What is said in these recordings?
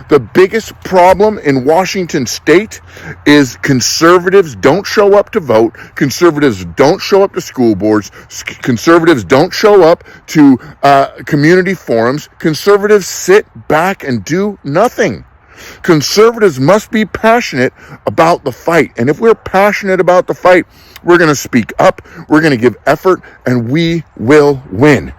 The biggest problem in Washington state is conservatives don't show up to vote. Conservatives don't show up to school boards. Conservatives don't show up to community forums. Conservatives sit back and do nothing. Conservatives must be passionate about the fight. And if we're passionate about the fight, we're going to speak up, we're going to give effort, and we will win.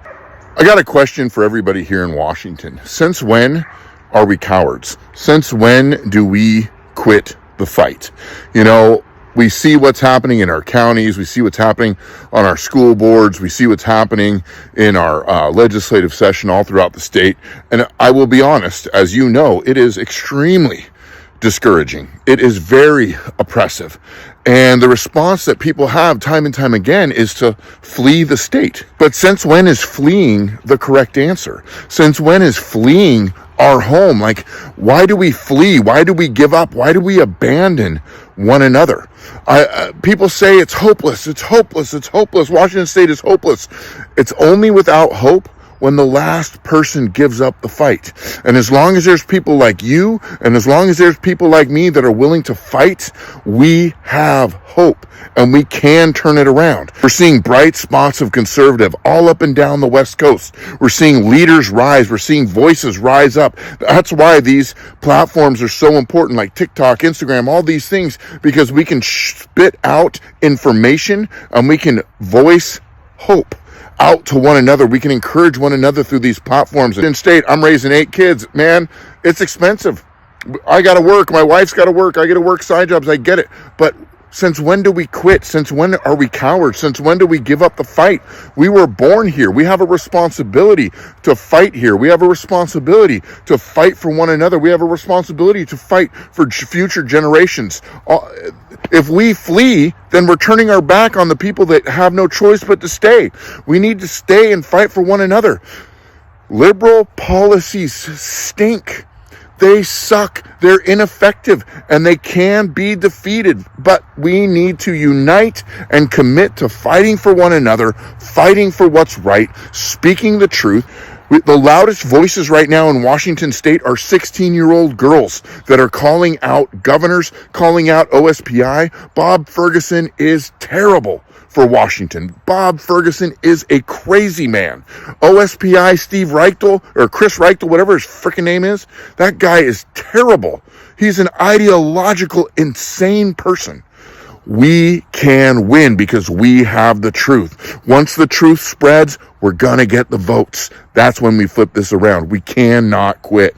I got a question for everybody here in Washington. Since when are we cowards? Since when do we quit the fight? You know, we see what's happening in our counties. We see what's happening on our school boards. We see what's happening in our legislative session all throughout the state. And I will be honest, as you know, it is extremely discouraging. It is very oppressive. And the response that people have time and time again is to flee the state. But since when is fleeing the correct answer? Since when is fleeing our home? Like, why do we flee? Why do we give up? Why do we abandon one another? People say it's hopeless. It's hopeless. It's hopeless. Washington state is hopeless. It's only without hope when the last person gives up the fight. And as long as there's people like you, and as long as there's people like me that are willing to fight, we have hope, and we can turn it around. We're seeing bright spots of conservative all up and down the West Coast. We're seeing leaders rise. We're seeing voices rise up. That's why these platforms are so important, like TikTok, Instagram, all these things, because we can spit out information and we can voice hope out to one another. We can encourage one another through these platforms. In state, I'm raising 8 kids. Man, it's expensive. I got to work. My wife's got to work. I got to work side jobs. I get it. But since when do we quit? Since when are we cowards? Since when do we give up the fight? We were born here. We have a responsibility to fight here. We have a responsibility to fight for one another. We have a responsibility to fight for future generations. If we flee, then we're turning our back on the people that have no choice but to stay. We need to stay and fight for one another. Liberal policies stink. They suck. They're ineffective, and they can be defeated. But we need to unite and commit to fighting for one another, fighting for what's right, speaking the truth. The loudest voices right now in Washington state are 16-year-old girls that are calling out governors, calling out OSPI. Bob Ferguson is terrible for Washington. Bob Ferguson is a crazy man. OSPI Steve Reichel, or Chris Reichel, whatever his freaking name is, that guy is terrible. He's an ideological, insane person. We can win because we have the truth. Once the truth spreads, we're gonna get the votes. That's when we flip this around. We cannot quit.